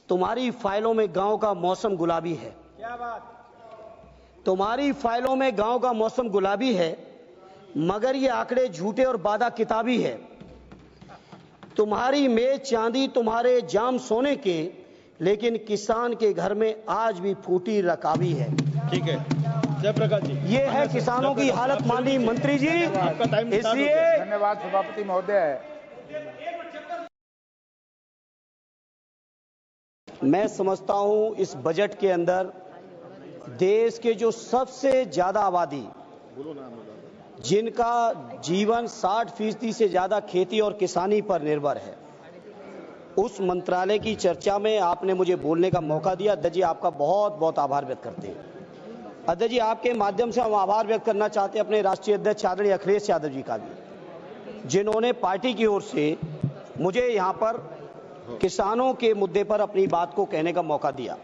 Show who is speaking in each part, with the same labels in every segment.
Speaker 1: तुम्हारी फाइलों में गांव का मौसम गुलाबी है।
Speaker 2: क्या बात?
Speaker 1: तुम्हारी फाइलों में गांव का मौसम गुलाबी है, मगर ये आंकड़े झूठे और वादा किताबी है। तुम्हारी मेज चांदी, तुम्हारे जाम सोने के, लेकिन किसान के घर में आज भी फूटी रकाबी है।
Speaker 2: ठीक है जयप्रकाश जी,
Speaker 1: ये है किसानों की हालत माननीय मंत्री जी। इसलिए
Speaker 3: धन्यवाद सभापति महोदय।
Speaker 1: मैं समझता हूं इस बजट के अंदर देश के जो सबसे ज्यादा आबादी, जिनका जीवन 60% से ज्यादा खेती और किसानी पर निर्भर है, उस मंत्रालय की चर्चा में आपने मुझे बोलने का मौका दिया। अध्यक्ष जी, आपका बहुत बहुत आभार व्यक्त करते हैं। अध्यक्ष जी, आपके माध्यम से हम आभार व्यक्त करना चाहते हैं अपने राष्ट्रीय अध्यक्ष आदरणीय अखिलेश यादव जी का भी, जिन्होंने पार्टी की ओर से मुझे यहाँ पर किसानों के मुद्दे पर अपनी बात को कहने का मौका दिया।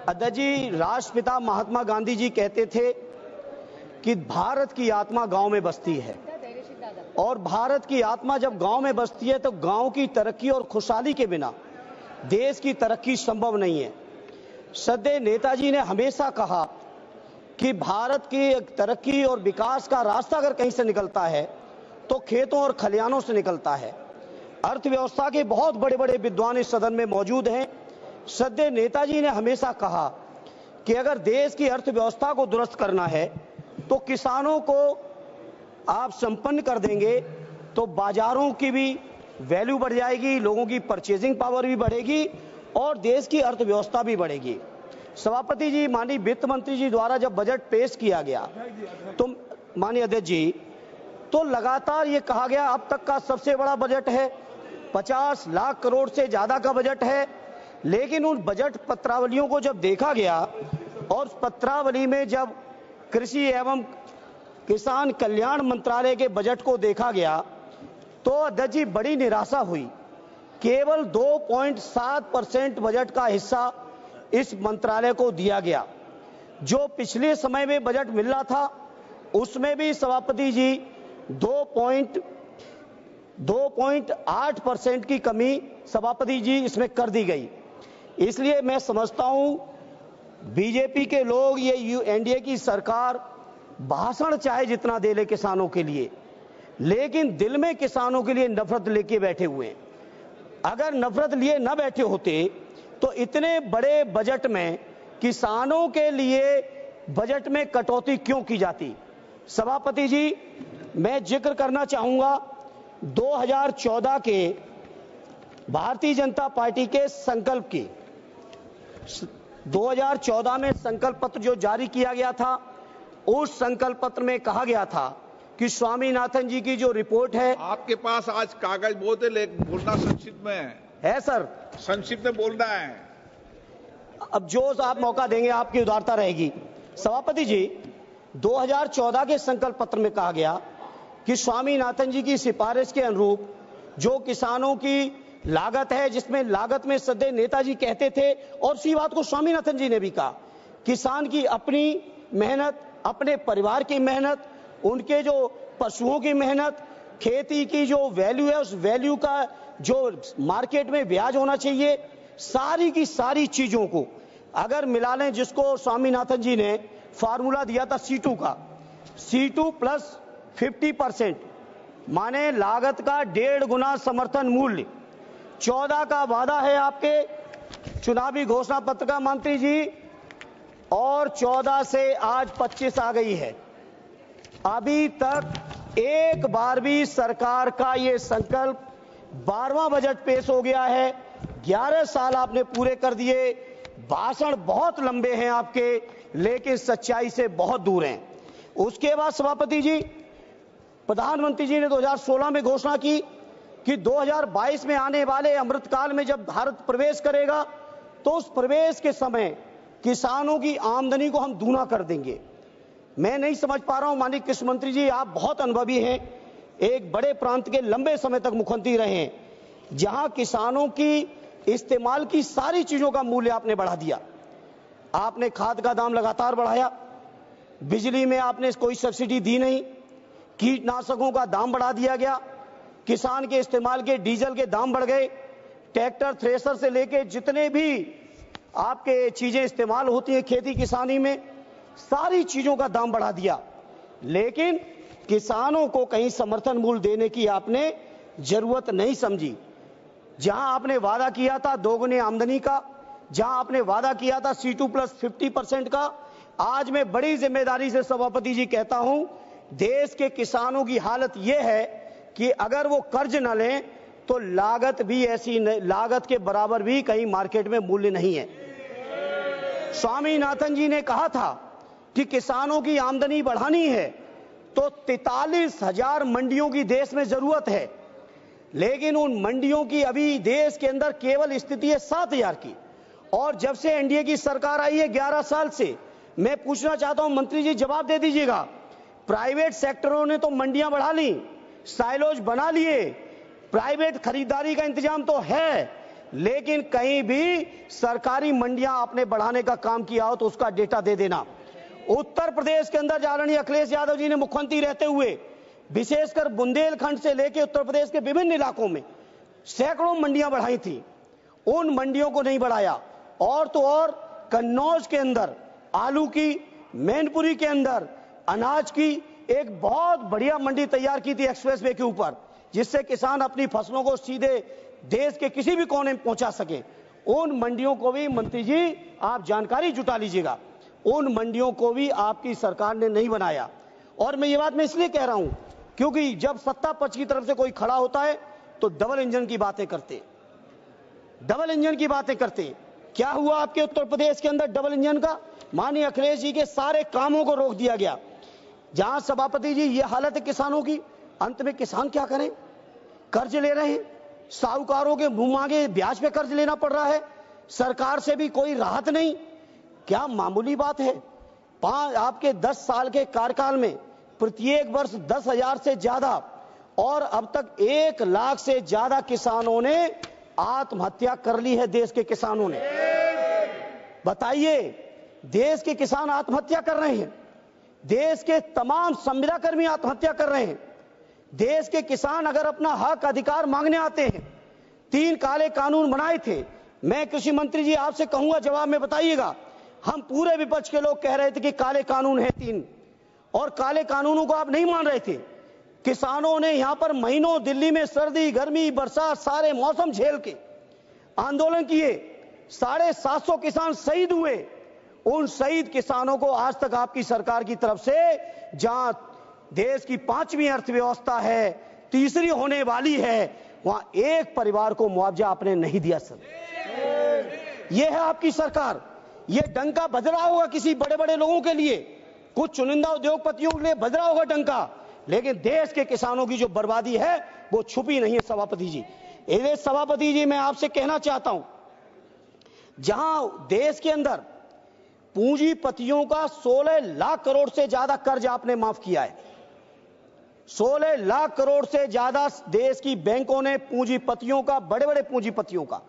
Speaker 1: अध्यक्ष जी, राष्ट्रपिता महात्मा गांधी जी कहते थे कि भारत की आत्मा गांव में बसती है, और भारत की आत्मा जब गांव में बसती है तो गांव की तरक्की और खुशहाली के बिना देश की तरक्की संभव नहीं है। श्रद्धेय नेताजी ने हमेशा कहा कि भारत की तरक्की और विकास का रास्ता अगर कहीं से निकलता है तो खेतों और खलिहानों से निकलता है। अर्थव्यवस्था के बहुत बड़े बड़े विद्वान इस सदन में मौजूद हैं। श्रद्धेय नेताजी ने हमेशा कहा कि अगर देश की अर्थव्यवस्था को दुरुस्त करना है तो किसानों को आप संपन्न कर देंगे तो बाजारों की भी वैल्यू बढ़ जाएगी, लोगों की परचेजिंग पावर भी बढ़ेगी और देश की अर्थव्यवस्था भी बढ़ेगी। सभापति जी, माननीय वित्त मंत्री जी द्वारा जब बजट पेश किया गया तो माननीय अध्यक्ष जी, तो लगातार ये कहा गया अब तक का सबसे बड़ा बजट है, 50 लाख करोड़ से ज्यादा का बजट है। लेकिन उन बजट पत्रावलियों को जब देखा गया और पत्रावली में जब कृषि एवं किसान कल्याण मंत्रालय के बजट को देखा गया तो अध्यक्ष जी बड़ी निराशा हुई। केवल 2.7% बजट का हिस्सा इस मंत्रालय को दिया गया। जो पिछले समय में बजट मिल रहा था उसमें भी सभापति जी 2.8% की कमी सभापति जी इसमें कर दी गई। इसलिए मैं समझता हूं बीजेपी के लोग, ये एनडीए की सरकार भाषण चाहे जितना दे ले किसानों के लिए, लेकिन दिल में किसानों के लिए नफरत लेके बैठे हुए हैं। अगर नफरत लिए न बैठे होते तो इतने बड़े बजट में किसानों के लिए बजट में कटौती क्यों की जाती। सभापति जी, मैं जिक्र करना चाहूंगा 2014 के भारतीय जनता पार्टी के संकल्प की। 2014 में संकल्प पत्र जो जारी किया गया था, उस संकल्प पत्र में कहा गया था कि स्वामीनाथन जी की जो रिपोर्ट है,
Speaker 4: आपके पास आज कागज बहुत है, लेकिन बोलना संक्षिप्त में
Speaker 1: है सर,
Speaker 4: संक्षिप्त में बोलना है।
Speaker 1: अब जो आप मौका देंगे आपकी उदारता रहेगी। सभापति जी, 2014 के संकल्प पत्र में कहा गया कि स्वामीनाथन जी की सिफारिश के अनुरूप जो किसानों की लागत है, जिसमें लागत में श्रद्धेय नेताजी कहते थे और उसी बात को स्वामीनाथन जी ने भी कहा, किसान की अपनी मेहनत, अपने परिवार की मेहनत, उनके जो पशुओं की मेहनत, खेती की जो वैल्यू है उस वैल्यू का जो मार्केट में ब्याज होना चाहिए, सारी की सारी चीजों को अगर मिला लें, जिसको स्वामीनाथन जी ने फार्मूला दिया था C2 का, C2 प्लस 50%, माने लागत का 1.5 गुना समर्थन मूल्य। 14 का वादा है आपके चुनावी घोषणा पत्र का मंत्री जी, और 14 से आज 25 आ गई है। अभी तक एक बार भी सरकार का ये संकल्प 12वां बजट पेश हो गया है। 11 साल आपने पूरे कर दिए। भाषण बहुत लंबे हैं आपके, लेकिन सच्चाई से बहुत दूर हैं। उसके बाद सभापति जी, प्रधानमंत्री जी ने 2016 में घोषणा की कि 2022 में आने वाले अमृतकाल में जब भारत प्रवेश करेगा तो उस प्रवेश के समय किसानों की आमदनी को हम दूना कर देंगे। मैं नहीं समझ पा रहा हूं, माननीय कृषि मंत्री जी, आप बहुत अनुभवी हैं, एक बड़े प्रांत के लंबे समय तक मुख्यमंत्री रहे हैं, जहां किसानों की इस्तेमाल की सारी चीजों का मूल्य आपने बढ़ा दिया। आपने खाद का दाम लगातार बढ़ाया, बिजली में आपने कोई सब्सिडी दी नहीं, कीटनाशकों का दाम बढ़ा दिया गया, किसान के इस्तेमाल के डीजल के दाम बढ़ गए, ट्रैक्टर, थ्रेसर से लेके जितने भी आपके चीजें इस्तेमाल होती हैं खेती किसानी में, सारी चीजों का दाम बढ़ा दिया। लेकिन किसानों को कहीं समर्थन मूल्य देने की आपने जरूरत नहीं समझी। जहां आपने वादा किया था दोगुनी आमदनी का, जहां आपने वादा किया था C2+50% का, आज मैं बड़ी जिम्मेदारी से सभापति जी कहता हूं, देश के किसानों की हालत यह है कि अगर वो कर्ज न लें तो लागत भी ऐसी, लागत के बराबर भी कहीं मार्केट में मूल्य नहीं है। स्वामीनाथन जी ने कहा था कि किसानों की आमदनी बढ़ानी है तो 43,000 मंडियों की देश में जरूरत है, लेकिन उन मंडियों की अभी देश के अंदर केवल स्थिति है 7,000 की। और जब से एनडीए की सरकार आई है 11 साल से, मैं पूछना चाहता हूं मंत्री जी, जवाब दे दीजिएगा, प्राइवेट सेक्टरों ने तो मंडियां बढ़ा ली, साइलोज बना लिए, प्राइवेट खरीदारी का इंतजाम तो है, लेकिन कहीं भी सरकारी मंडियां आपने बढ़ाने का काम किया हो तो उसका डेटा दे देना। उत्तर प्रदेश के अंदर आदरणीय अखिलेश यादव जी ने मुख्यमंत्री रहते हुए विशेषकर बुंदेलखंड से लेकर उत्तर प्रदेश के विभिन्न इलाकों में सैकड़ों मंडियां बढ़ाई थी, उन मंडियों को नहीं बढ़ाया। और तो और कन्नौज के अंदर आलू की, मैनपुरी के अंदर अनाज की एक बहुत बढ़िया मंडी तैयार की थी एक्सप्रेसवे के ऊपर, जिससे किसान अपनी फसलों को सीधे देश के किसी भी कोने में पहुंचा सके। उन मंडियों को भी मंत्री जी आप जानकारी जुटा लीजिएगा, उन मंडियों को भी आपकी सरकार ने नहीं बनाया। और मैं ये बात मैं इसलिए कह रहा हूं क्योंकि जब सत्ता पक्ष की तरफ से कोई खड़ा होता है तो डबल इंजन की बातें करते, डबल इंजन की बातें करते। क्या हुआ आपके उत्तर प्रदेश के अंदर डबल इंजन का? माननीय अखिलेश जी के सारे कामों को रोक दिया गया। जहां सभापति जी ये हालत है किसानों की, अंत में किसान क्या करें? कर्ज ले रहे हैं, साहूकारों के मुंह मांगे ब्याज पे कर्ज लेना पड़ रहा है, सरकार से भी कोई राहत नहीं। क्या मामूली बात है? आपके 10 साल के कार्यकाल में प्रत्येक वर्ष 10,000 से ज्यादा और अब तक 1 लाख से ज्यादा किसानों ने आत्महत्या कर ली है। देश के किसानों ने, बताइए, देश के किसान आत्महत्या कर रहे हैं, देश के तमाम संविदा कर्मी आत्महत्या कर रहे हैं। देश के किसान अगर अपना हक अधिकार मांगने आते हैं, 3 काले कानून बनाए थे। मैं कृषि मंत्री जी आपसे कहूंगा जवाब में बताइएगा, हम पूरे विपक्ष के लोग कह रहे थे कि काले कानून है 3, और काले कानूनों को आप नहीं मान रहे थे। किसानों ने यहां पर महीनों दिल्ली में सर्दी, गर्मी, बरसात सारे मौसम झेल के आंदोलन किए, 750 किसान शहीद हुए। उन शहीद किसानों को आज तक आपकी सरकार की तरफ से, जहां देश की 5वीं अर्थव्यवस्था है, तीसरी होने वाली है, वहां एक परिवार को मुआवजा आपने नहीं दिया। सर, यह है आपकी सरकार। यह डंका बज रहा होगा किसी बड़े बड़े लोगों के लिए, कुछ चुनिंदा उद्योगपतियों के लिए बज रहा होगा डंका, लेकिन देश के किसानों की जो बर्बादी है वो छुपी नहीं है। सभापति जी, इसलिए सभापति जी मैं आपसे कहना चाहता हूं, जहां देश के अंदर पूंजीपतियों का 16 लाख करोड़ से ज्यादा कर्ज आपने माफ किया है, 16 लाख करोड़ से ज्यादा देश की बैंकों ने पूंजीपतियों का, बड़े बड़े पूंजीपतियों का,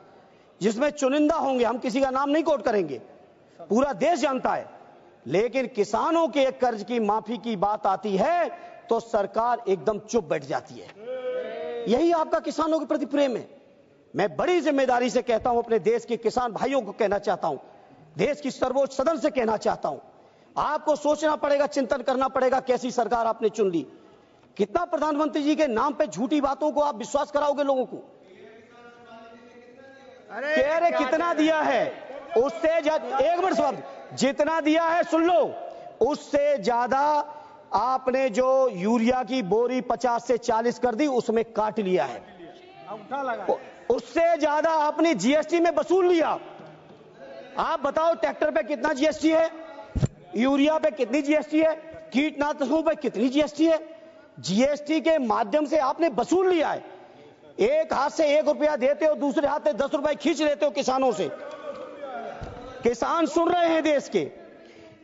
Speaker 1: जिसमें चुनिंदा होंगे, हम किसी का नाम नहीं कोट करेंगे, पूरा देश जानता है, लेकिन किसानों के कर्ज की माफी की बात आती है तो सरकार एकदम चुप बैठ जाती है। यही आपका किसानों के प्रति प्रेम है। मैं बड़ी जिम्मेदारी से कहता हूं, अपने देश के किसान भाइयों को कहना चाहता हूं, देश की सर्वोच्च सदन से कहना चाहता हूं, आपको सोचना पड़ेगा, चिंतन करना पड़ेगा कैसी सरकार आपने चुन ली। कितना प्रधानमंत्री जी के नाम पे झूठी बातों को आप विश्वास कराओगे लोगों को? कह रहे कितना दिया है, उससे एक मिनट साहब, जितना दिया है सुन लो, उससे ज्यादा आपने जो यूरिया की बोरी 50 से 40 कर दी, उसमें काट लिया है, उससे ज्यादा आपने जीएसटी में वसूल लिया। आप बताओ ट्रैक्टर पे कितना जीएसटी है, यूरिया पे कितनी जीएसटी है, कीटनाशकों पे कितनी जीएसटी है? जीएसटी के माध्यम से आपने वसूल लिया है। एक हाथ से 1 रुपया देते हो, दूसरे हाथ से 10 रुपए खींच लेते हो किसानों से। किसान सुन रहे हैं देश के,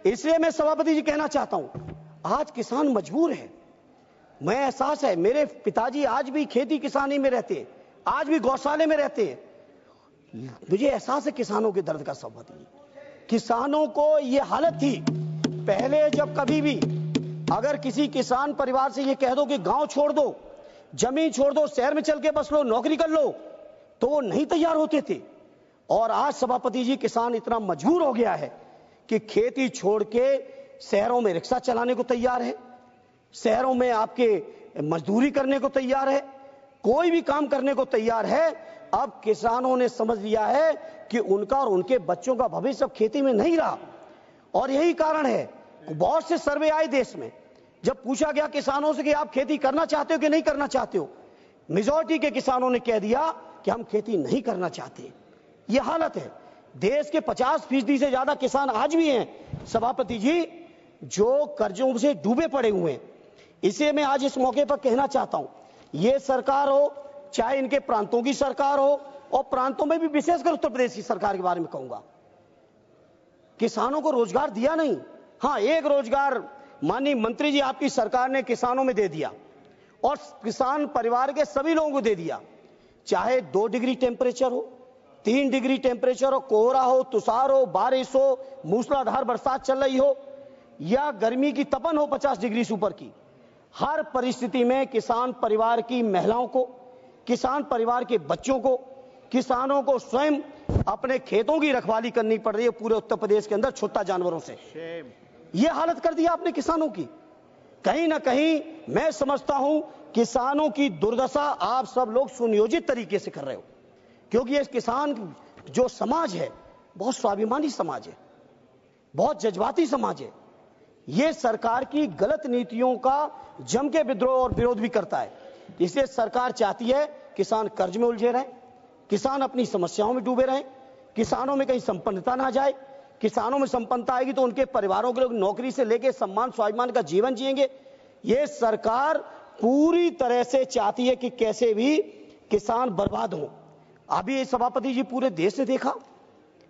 Speaker 1: इसलिए मैं सभापति जी कहना चाहता हूं, आज किसान मजबूर है। मैं एहसास है, मेरे पिताजी आज भी खेती किसानी में रहते हैं, आज भी गौशाले में रहते हैं, मुझे एहसास है किसानों के दर्द का। सभापति जी, किसानों को यह हालत थी पहले, जब कभी भी अगर किसी किसान परिवार से ये कह दो कि गांव छोड़ दो, जमीन छोड़ दो, शहर में चल के बस लो, नौकरी कर लो, तो वो नहीं तैयार होते थे। और आज सभापति जी किसान इतना मजबूर हो गया है कि खेती छोड़ के शहरों में रिक्शा चलाने को तैयार है, शहरों में आपके मजदूरी करने को तैयार है, कोई भी काम करने को तैयार है। अब किसानों ने समझ लिया है कि उनका और उनके बच्चों का भविष्य अब खेती में नहीं रहा। और यही कारण है, बहुत से सर्वे आए देश में, जब पूछा गया किसानों से कि आप खेती करना चाहते हो कि नहीं करना चाहते हो, मेजॉरिटी के किसानों ने कह दिया कि हम खेती नहीं करना चाहते। यह हालत है। देश के 50% से ज्यादा किसान आज भी हैं सभापति जी जो कर्जों से डूबे पड़े हुए हैं। इसे मैं आज इस मौके पर कहना चाहता हूं, ये सरकार हो चाहे इनके प्रांतों की सरकार हो, और प्रांतों में भी विशेषकर उत्तर प्रदेश की सरकार के बारे में कहूंगा, किसानों को रोजगार दिया नहीं। हां, एक रोजगार माननीय मंत्री जी आपकी सरकार ने किसानों में दे दिया और किसान परिवार के सभी लोगों को दे दिया, चाहे 2 डिग्री टेम्परेचर हो, 3 डिग्री टेम्परेचर हो, कोहरा हो, तुषार हो, बारिश हो, मूसलाधार बरसात चल रही हो या गर्मी की तपन हो 50 डिग्री से ऊपर की, हर परिस्थिति में किसान परिवार की महिलाओं को, किसान परिवार के बच्चों को, किसानों को स्वयं अपने खेतों की रखवाली करनी पड़ रही है पूरे उत्तर प्रदेश के अंदर छुट्टा जानवरों से। यह हालत कर दिया आपने किसानों की। कहीं ना कहीं मैं समझता हूं किसानों की दुर्दशा आप सब लोग सुनियोजित तरीके से कर रहे हो, क्योंकि ये किसान जो समाज है बहुत स्वाभिमानी समाज है, बहुत जज्बाती समाज है। ये सरकार की गलत नीतियों का जम के विद्रोह और विरोध भी करता है। इसलिए सरकार चाहती है किसान कर्ज में उलझे रहें, किसान अपनी समस्याओं में डूबे रहें, किसानों में कहीं संपन्नता ना जाए। किसानों में संपन्नता आएगी तो उनके परिवारों के लोग नौकरी से लेकर सम्मान स्वाभिमान का जीवन जिएंगे। ये सरकार पूरी तरह से चाहती है कि कैसे भी किसान बर्बाद हो। अभी सभापति जी पूरे देश ने देखा,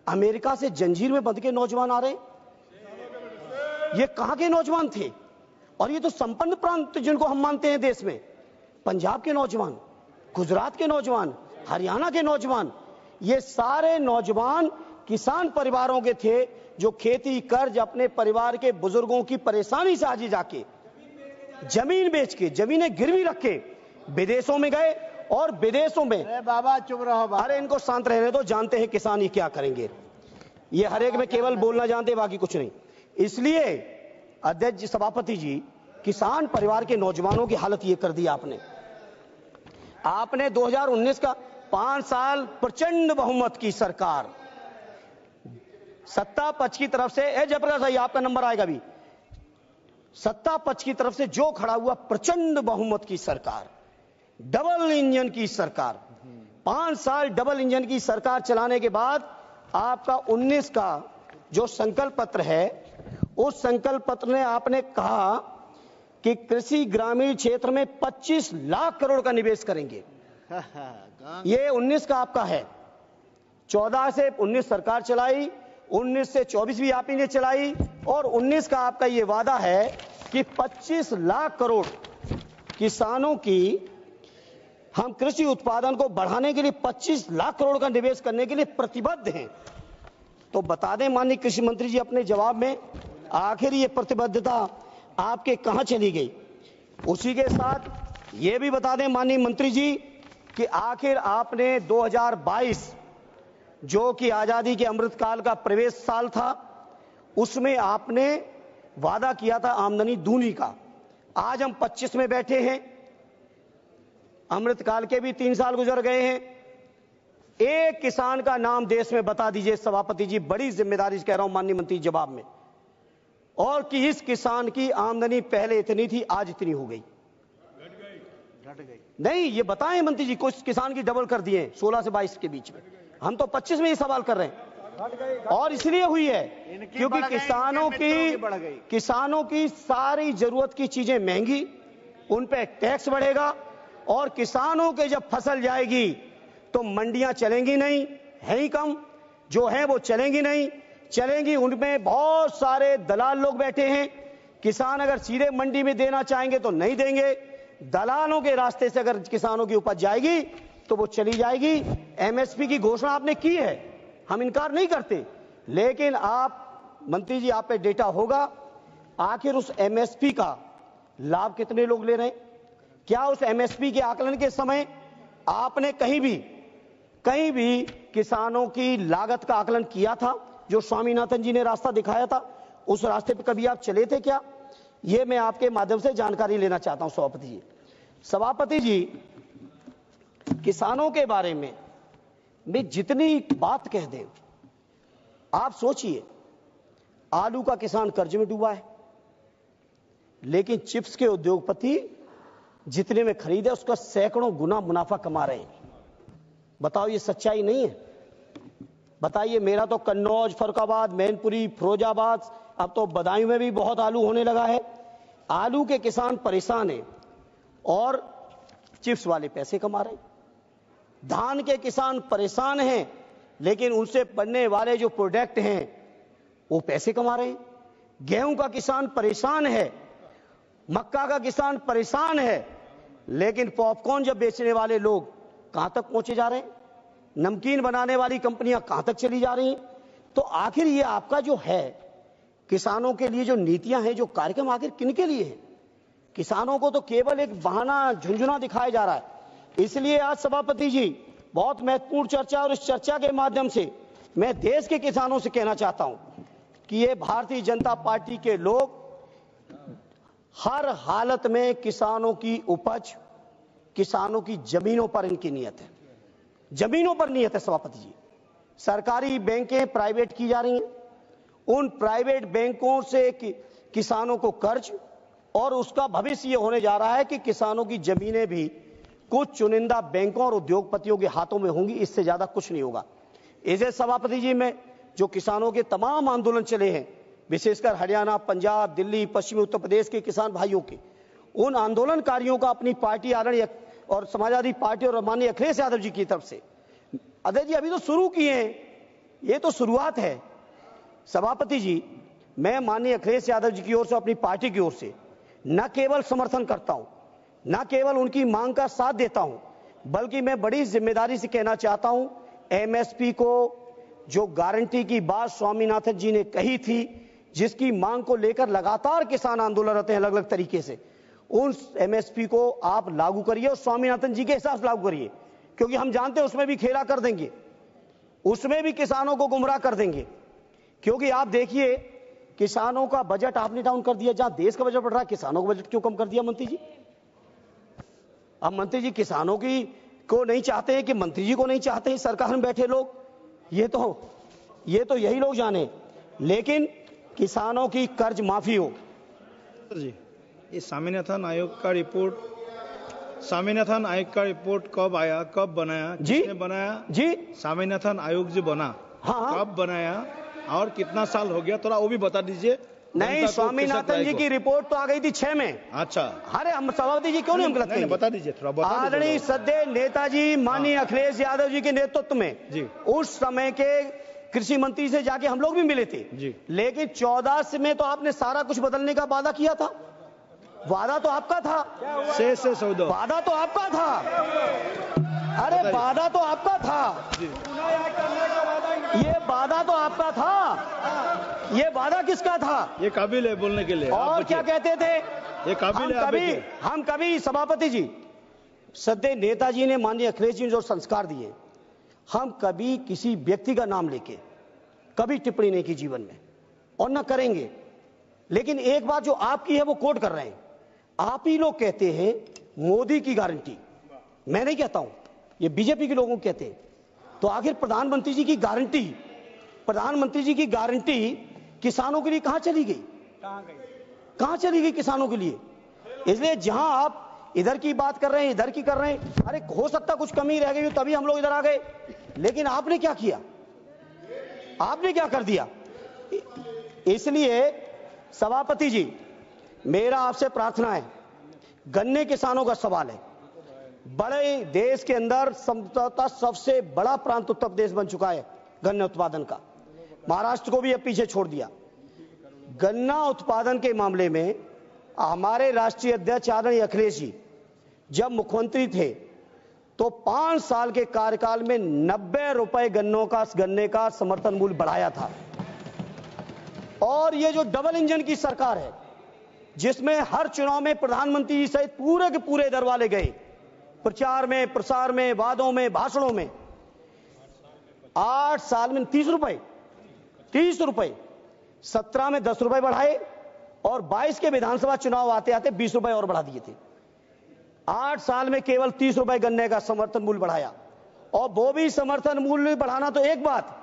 Speaker 1: अमेरिका से जंजीर में बंध के नौजवान आ रहे हैं। ये कहां के नौजवान थे? और ये तो संपन्न प्रांत जिनको हम मानते हैं देश में, पंजाब के नौजवान, गुजरात के नौजवान, हरियाणा के नौजवान, ये सारे नौजवान किसान परिवारों के थे जो खेती कर्ज अपने परिवार के बुजुर्गों की परेशानी से आगे जाके जमीन बेच के, जमीनें गिरवी रख के विदेशों में गए और विदेशों में,
Speaker 3: अरे बाबा चुप रहो बाबा।
Speaker 1: अरे इनको शांत रहने दो, जानते हैं किसान ये क्या करेंगे। ये हर एक में केवल बोलना जानते, बाकी कुछ नहीं। इसलिए अध्यक्ष जी, सभापति जी, किसान परिवार के नौजवानों की हालत ये कर दी आपने 2019 का 5 साल प्रचंड बहुमत की सरकार, सत्ता पक्ष की तरफ से, जयप्रकाश भाई आपका नंबर आएगा भी, सत्ता पक्ष की तरफ से जो खड़ा हुआ प्रचंड बहुमत की सरकार, डबल इंजन की सरकार, 5 साल डबल इंजन की सरकार चलाने के बाद आपका 19 का जो संकल्प पत्र है, उस संकल्प पत्र में आपने कहा कि कृषि ग्रामीण क्षेत्र में 25 लाख करोड़ का निवेश करेंगे। ये 19 का आपका है। 14 से 19 सरकार चलाई, 19 से 24 भी आप ही ने चलाई, और 19 का आपका ये वादा है कि 25 लाख करोड़ किसानों की, हम कृषि उत्पादन को बढ़ाने के लिए 25 लाख करोड़ का निवेश करने के लिए प्रतिबद्ध हैं। तो बता दें माननीय कृषि मंत्री जी अपने जवाब में, आखिर ये प्रतिबद्धता आपके कहां चली गई? उसी के साथ ये भी बता दें माननीय मंत्री जी कि आखिर आपने 2022 जो कि आजादी के अमृतकाल का प्रवेश साल था, उसमें आपने वादा किया था आमदनी दूनी का। आज हम 25 में बैठे हैं, अमृतकाल के भी 3 साल गुजर गए हैं। एक किसान का नाम देश में बता दीजिए सभापति जी, बड़ी जिम्मेदारी से कह रहा हूं माननीय मंत्री जवाब में, और कि इस किसान की आमदनी पहले इतनी थी आज इतनी हो गई, घट गई। नहीं, ये बताएं मंत्री जी, कुछ किसान की डबल कर दिए 16 से 22 के बीच में। हम तो 25 में ये सवाल कर रहे हैं, और इसलिए हुई है क्योंकि किसानों की सारी जरूरत की चीजें महंगी, उन पे टैक्स बढ़ेगा, और किसानों के जब फसल जाएगी तो मंडियां चलेंगी नहीं, है ही कम, जो है वो चलेंगी नहीं, चलेंगी उनमें बहुत सारे दलाल लोग बैठे हैं। किसान अगर सीधे मंडी में देना चाहेंगे तो नहीं देंगे, दलालों के रास्ते से अगर किसानों की उपज जाएगी तो वो चली जाएगी। एमएसपी की घोषणा आपने की है, हम इनकार नहीं करते, लेकिन आप मंत्री जी, आप पे डेटा होगा, आखिर उस एमएसपी का लाभ कितने लोग ले रहे हैं? क्या उस एमएसपी के आकलन के समय आपने कहीं भी कहीं भी किसानों की लागत का आकलन किया था? जो स्वामीनाथन जी ने रास्ता दिखाया था, उस रास्ते पर कभी आप चले थे क्या? ये मैं आपके माध्यम से जानकारी लेना चाहता हूं सभापति जी। सभापति जी, किसानों के बारे में जितनी बात कह दें, आप सोचिए, आलू का किसान कर्ज में डूबा है, लेकिन चिप्स के उद्योगपति जितने में खरीदे उसका सैकड़ों गुना मुनाफा कमा रहे हैं। बताओ, ये सच्चाई नहीं है? बताइए। मेरा तो कन्नौज, फरुखाबाद, मैनपुरी, फिरोजाबाद, अब तो बदायूं में भी बहुत आलू होने लगा है। आलू के किसान परेशान हैं और चिप्स वाले पैसे कमा रहे हैं। धान के किसान परेशान हैं, लेकिन उनसे बनने वाले जो प्रोडक्ट हैं वो पैसे कमा रहे हैं। गेहूं का किसान परेशान है, मक्का का किसान परेशान है, लेकिन पॉपकॉर्न जब बेचने वाले लोग कहां तक पहुंचे जा रहे हैं? नमकीन बनाने वाली कंपनियां कहां तक चली जा रही हैं? तो आखिर ये आपका जो है किसानों के लिए जो नीतियां हैं, जो कार्यक्रम, आखिर किनके लिए है? किसानों को तो केवल एक बहाना, झुंझुना दिखाया जा रहा है। इसलिए आज सभापति जी, बहुत महत्वपूर्ण चर्चा, और इस चर्चा के माध्यम से मैं देश के किसानों से कहना चाहता हूं कि ये भारतीय जनता पार्टी के लोग हर हालत में किसानों की उपज, किसानों की जमीनों पर इनकी नियत है, जमीनों पर नियत है। सभापति जी, सरकारी बैंकें प्राइवेट की जा रही हैं, उन प्राइवेट बैंकों से किसानों को कर्ज, और उसका भविष्य ये होने जा रहा है कि किसानों की जमीनें भी कुछ चुनिंदा बैंकों और उद्योगपतियों के हाथों में होंगी, इससे ज्यादा कुछ नहीं होगा। इसे सभापति जी, में जो किसानों के तमाम आंदोलन चले हैं, विशेषकर हरियाणा, पंजाब, दिल्ली, पश्चिमी उत्तर प्रदेश के किसान भाइयों के, उन आंदोलनकारियों का अपनी पार्टी आदरणीय और समाजवादी पार्टी और माननीय अखिलेश यादव जी की तरफ से, अजय जी अभी तो शुरू किए हैं, ये तो शुरुआत है। सभापति जी, मैं माननीय अखिलेश यादव जी की ओर से, अपनी पार्टी की ओर से न केवल समर्थन करता हूं, न केवल उनकी मांग का साथ देता हूं, बल्कि मैं बड़ी जिम्मेदारी से कहना चाहता हूं, एमएसपी को जो गारंटी की बात स्वामीनाथन जी ने कही थी, जिसकी मांग को लेकर लगातार किसान आंदोलनरत हैं अलग अलग तरीके से, उन एमएसपी को आप लागू करिए और स्वामीनाथन जी के हिसाब से लागू करिए, क्योंकि हम जानते हैं उसमें भी खेला कर देंगे, उसमें भी किसानों को गुमराह कर देंगे। क्योंकि आप देखिए, किसानों का बजट आपने डाउन कर दिया, जहां देश का बजट बढ़ रहा है, किसानों का बजट क्यों कम कर दिया मंत्री जी? अब मंत्री जी किसानों की को नहीं चाहते हैं कि मंत्री जी को नहीं चाहते हैं सरकार में बैठे लोग, ये तो यही लोग जाने, लेकिन किसानों की कर्ज माफी हो।
Speaker 2: जी, ये स्वामीनाथन आयोग का रिपोर्ट कब आया, कब बनाया, किसने बनाया
Speaker 1: जी?
Speaker 2: स्वामीनाथन आयोग जो बना,
Speaker 1: हाँ,
Speaker 2: कब बनाया और कितना साल हो गया, थोड़ा वो भी बता दीजिए।
Speaker 1: नहीं, स्वामीनाथन जी की रिपोर्ट तो आ गई थी 6 में।
Speaker 2: अच्छा,
Speaker 1: अरे हम सभापति जी क्यों नहीं हम गलत कहेंगे?
Speaker 2: बता दीजिए थोड़ा।
Speaker 1: आदरणीय सद्य नेताजी माननीय अखिलेश यादव जी के नेतृत्व में
Speaker 2: जी,
Speaker 1: उस समय के कृषि मंत्री से जाके हम लोग भी मिले थे
Speaker 2: जी।
Speaker 1: लेकिन 14 में तो आपने सारा कुछ बदलने का वादा किया था। वादा तो आपका था,
Speaker 2: से सौदा,
Speaker 1: वादा तो आपका था। अरे वादा तो आपका था, ये वादा तो आपका था। ये वादा किसका था?
Speaker 2: ये काबिल है बोलने के लिए।
Speaker 1: और क्या कहते थे?
Speaker 2: ये काबिल है।
Speaker 1: हम कभी सभापति जी, सद्य नेताजी ने माननीय अखिलेश जी ने जो संस्कार दिए, हम कभी किसी व्यक्ति का नाम लेके कभी टिप्पणी नहीं की जीवन में, और न करेंगे। लेकिन एक बात जो आपकी है वो कोट कर रहे हैं, आप ही लोग कहते हैं मोदी की गारंटी, मैं नहीं कहता हूं, ये बीजेपी के लोगों कहते हैं। तो आखिर प्रधानमंत्री जी की गारंटी किसानों के लिए कहां चली गई? कहां चली गई किसानों के लिए? इसलिए जहां आप इधर की बात कर रहे हैं, इधर की कर रहे हैं, अरे हो सकता कुछ कमी रह गई तभी हम लोग इधर आ गए, लेकिन आपने क्या किया? आपने क्या कर दिया? इसलिए सभापति जी, मेरा आपसे प्रार्थना है, गन्ने किसानों का सवाल है। बड़े देश के अंदर संभवतः सबसे बड़ा प्रांत उत्तर प्रदेश बन चुका है गन्ना उत्पादन का, महाराष्ट्र को भी अब पीछे छोड़ दिया। गन्ना उत्पादन के मामले में हमारे राष्ट्रीय अध्यक्ष आदरणीय अखिलेश जी जब मुख्यमंत्री थे तो 5 साल के कार्यकाल में 90 रुपए गन्ने का समर्थन मूल्य बढ़ाया था। और ये जो डबल इंजन की सरकार है, जिसमें हर चुनाव में प्रधानमंत्री जी सहित पूरे के पूरे दरवाले गए, प्रचार में, प्रसार में, वादों में, भाषणों में, 8 साल में 30 रुपए, 17 में 10 रुपए बढ़ाए और 22 के विधानसभा चुनाव आते आते 20 रुपए और बढ़ा दिए थे। 8 साल में केवल 30 रुपए गन्ने का समर्थन मूल्य बढ़ाया, और वो भी समर्थन मूल्य बढ़ाना तो एक बात,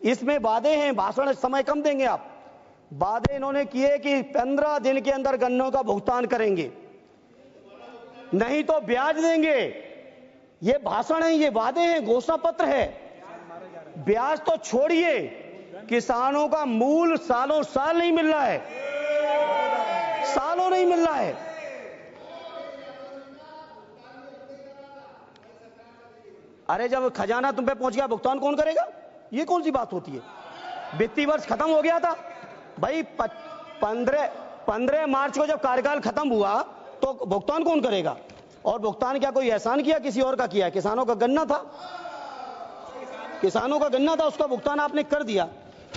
Speaker 1: इसमें वादे हैं, भाषण समय कम देंगे आप। वादे इन्होंने किए कि 15 दिन के अंदर गन्नों का भुगतान करेंगे, नहीं तो ब्याज देंगे। ये भाषण है, ये वादे हैं, घोषणा पत्र है। ब्याज तो छोड़िए, किसानों का मूल सालों साल नहीं मिल रहा है, सालों नहीं मिल रहा है। अरे जब खजाना तुम पे पहुंच गया, भुगतान कौन करेगा? ये कौन सी बात होती है? वित्तीय वर्ष खत्म हो गया था भाई, 15 मार्च को जब कार्यकाल खत्म हुआ तो भुगतान कौन करेगा? और भुगतान क्या कोई एहसान किया, किसी और का किया? किसानों का गन्ना था, किसानों का गन्ना था, उसका भुगतान आपने कर दिया।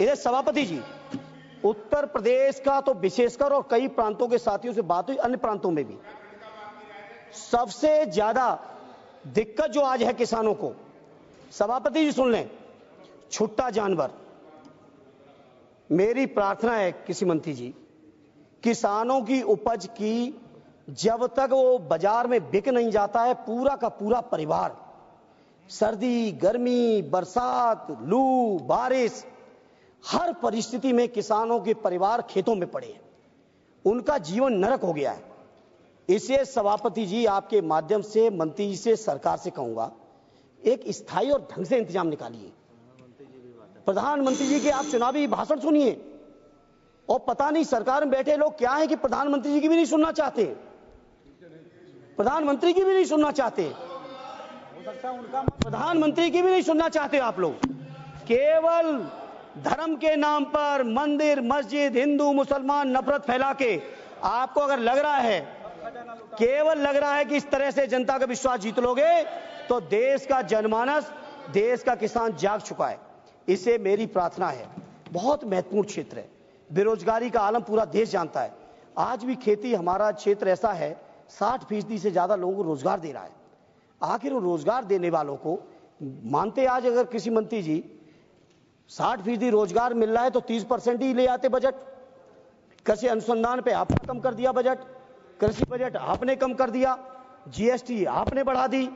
Speaker 1: इधर सभापति जी, उत्तर प्रदेश का तो विशेषकर और कई प्रांतों के साथियों से बात हुई, अन्य प्रांतों में भी सबसे ज्यादा दिक्कत जो आज है किसानों को, सभापति जी सुन लें, छुट्टा जानवर। मेरी प्रार्थना है कृषि मंत्री जी, किसानों की उपज की जब तक वो बाजार में बिक नहीं जाता है, पूरा का पूरा परिवार सर्दी, गर्मी, बरसात, लू, बारिश, हर परिस्थिति में किसानों के परिवार खेतों में पड़े हैं, उनका जीवन नरक हो गया है। इसलिए सभापति जी, आपके माध्यम से मंत्री जी से, सरकार से कहूंगा, एक स्थायी और ढंग से इंतजाम निकालिए। प्रधानमंत्री जी के आप चुनावी भाषण सुनिए, और पता नहीं सरकार में बैठे लोग क्या है कि प्रधानमंत्री जी की भी नहीं सुनना चाहते, प्रधानमंत्री की भी नहीं सुनना चाहते, प्रधानमंत्री की भी नहीं सुनना चाहते आप लोग। केवल धर्म के नाम पर मंदिर, मस्जिद, हिंदू मुसलमान नफरत फैला के, आपको अगर लग रहा है, केवल लग रहा है कि इस तरह से जनता का विश्वास जीत लोगे, तो देश का जनमानस, देश का किसान जाग चुका है। इसे मेरी प्रार्थना है, बहुत महत्वपूर्ण क्षेत्र है, बेरोजगारी का आलम पूरा देश जानता है। आज भी खेती, हमारा क्षेत्र ऐसा है, 60% से ज्यादा लोगों को रोजगार दे रहा है। आखिर वो रोजगार देने वालों को मानते, आज अगर कृषि मंत्री जी 60% रोजगार मिल रहा है तो 30% ही ले आते बजट। कृषि अनुसंधान पे आपने कम कर दिया बजट, कृषि बजट आपने कम कर दिया, जीएसटी आपने बढ़ा दी।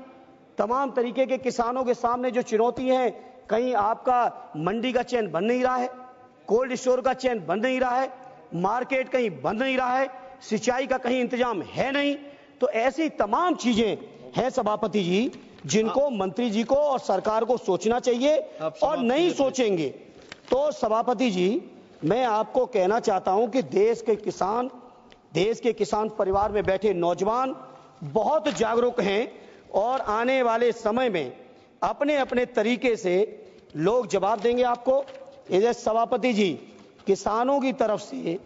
Speaker 1: तमाम तरीके के किसानों के सामने जो चुनौती है, कहीं आपका मंडी का चैन बन नहीं रहा है, कोल्ड स्टोर का चैन बन नहीं रहा है, मार्केट कहीं बंद नहीं रहा है, सिंचाई का कहीं इंतजाम है नहीं। तो ऐसी तमाम चीजें हैं सभापति जी, जिनको मंत्री जी को और सरकार को सोचना चाहिए, और नहीं सोचेंगे तो सभापति जी, मैं आपको कहना चाहता हूं कि देश के किसान परिवार में बैठे नौजवान बहुत जागरूक हैं, और आने वाले समय में अपने अपने तरीके से लोग जवाब देंगे आपको। इधर सभापति जी, किसानों की तरफ से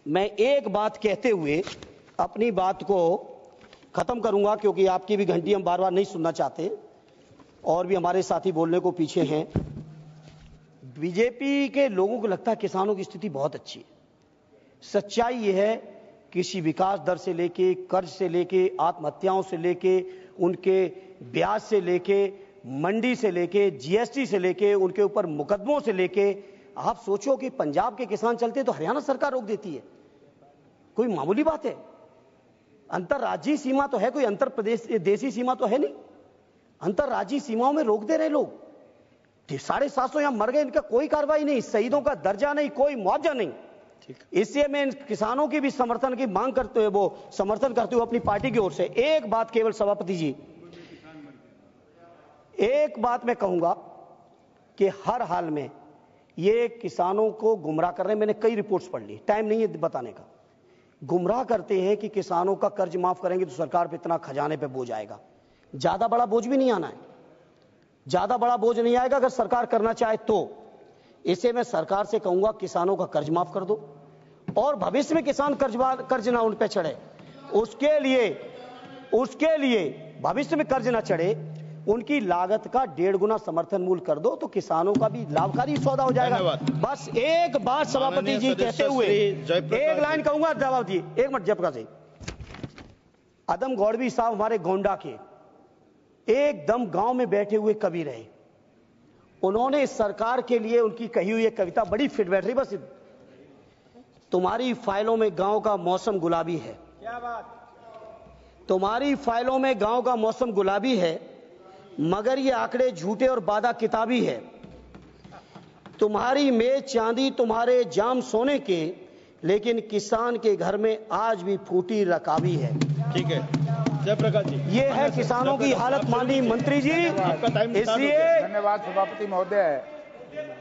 Speaker 1: मैं एक बात कहते हुए अपनी बात को खत्म करूंगा, क्योंकि आपकी भी घंटी हम बार बार नहीं सुनना चाहते, और भी हमारे साथी बोलने को पीछे हैं। बीजेपी के लोगों को लगता है किसानों की स्थिति बहुत अच्छी है। सच्चाई यह है, कृषि विकास दर से लेके, कर्ज से लेके, आत्महत्याओं से लेके, उनके ब्याज से लेके, मंडी से लेके, जीएसटी से लेके, उनके ऊपर मुकदमों से लेके, आप सोचो कि पंजाब के किसान चलते तो हरियाणा सरकार रोक देती है, कोई मामूली बात है? अंतरराज्यीय सीमा तो है, कोई अंतर प्रदेश देशी सीमा तो है नहीं। अंतरराज्यीय सीमाओं में रोक दे रहे लोग, 750 यहां मर गए, इनका कोई कार्रवाई नहीं, शहीदों का दर्जा नहीं, कोई मुआवजा नहीं। इसलिए मैं इन किसानों की भी समर्थन की मांग करते हुए, वो समर्थन करते हुए अपनी पार्टी की ओर से एक बात केवल सभापति जी, एक बात मैं कहूंगा कि हर हाल में ये किसानों को गुमराह कर रहे हैं। मैंने कई रिपोर्ट्स पढ़ ली, टाइम नहीं है बताने का। गुमराह करते हैं कि किसानों का कर्ज माफ करेंगे तो सरकार पे इतना खजाने पे बोझ आएगा। ज्यादा बड़ा बोझ भी नहीं आना है, ज्यादा बड़ा बोझ नहीं आएगा अगर सरकार करना चाहे तो। इसे मैं सरकार से कहूंगा, किसानों का कर्ज माफ कर दो, और भविष्य में किसान कर्ज ना उन पे चढ़े, उसके लिए भविष्य में कर्ज ना चढ़े, उनकी लागत का 1.5 गुना समर्थन मूल्य कर दो, तो किसानों का भी लाभकारी सौदा हो जाएगा। बस एक बात सभापति जी कहते हुए एक लाइन कहूंगा, जवाब जी, एक मिनट जयप्रकाश जी। अदम गौड़वी साहब हमारे गोंडा के एकदम गांव में बैठे हुए कवि रहे, उन्होंने इस सरकार के लिए उनकी कही हुई एक कविता बड़ी फिट बैठ रही। बस तुम्हारी फाइलों में गांव का मौसम गुलाबी है, क्या बात, तुम्हारी फाइलों में गांव का मौसम गुलाबी है, मगर ये आंकड़े झूठे और वादा किताबी है। तुम्हारी मेज चांदी, तुम्हारे जाम सोने के, लेकिन किसान के घर में आज भी फूटी रकाबी है।
Speaker 2: ठीक है जयप्रकाश जी,
Speaker 1: ये है किसानों की हालत माननीय मंत्री जी।
Speaker 2: आपका टाइम
Speaker 1: इसलिए
Speaker 3: धन्यवाद सभापति महोदय।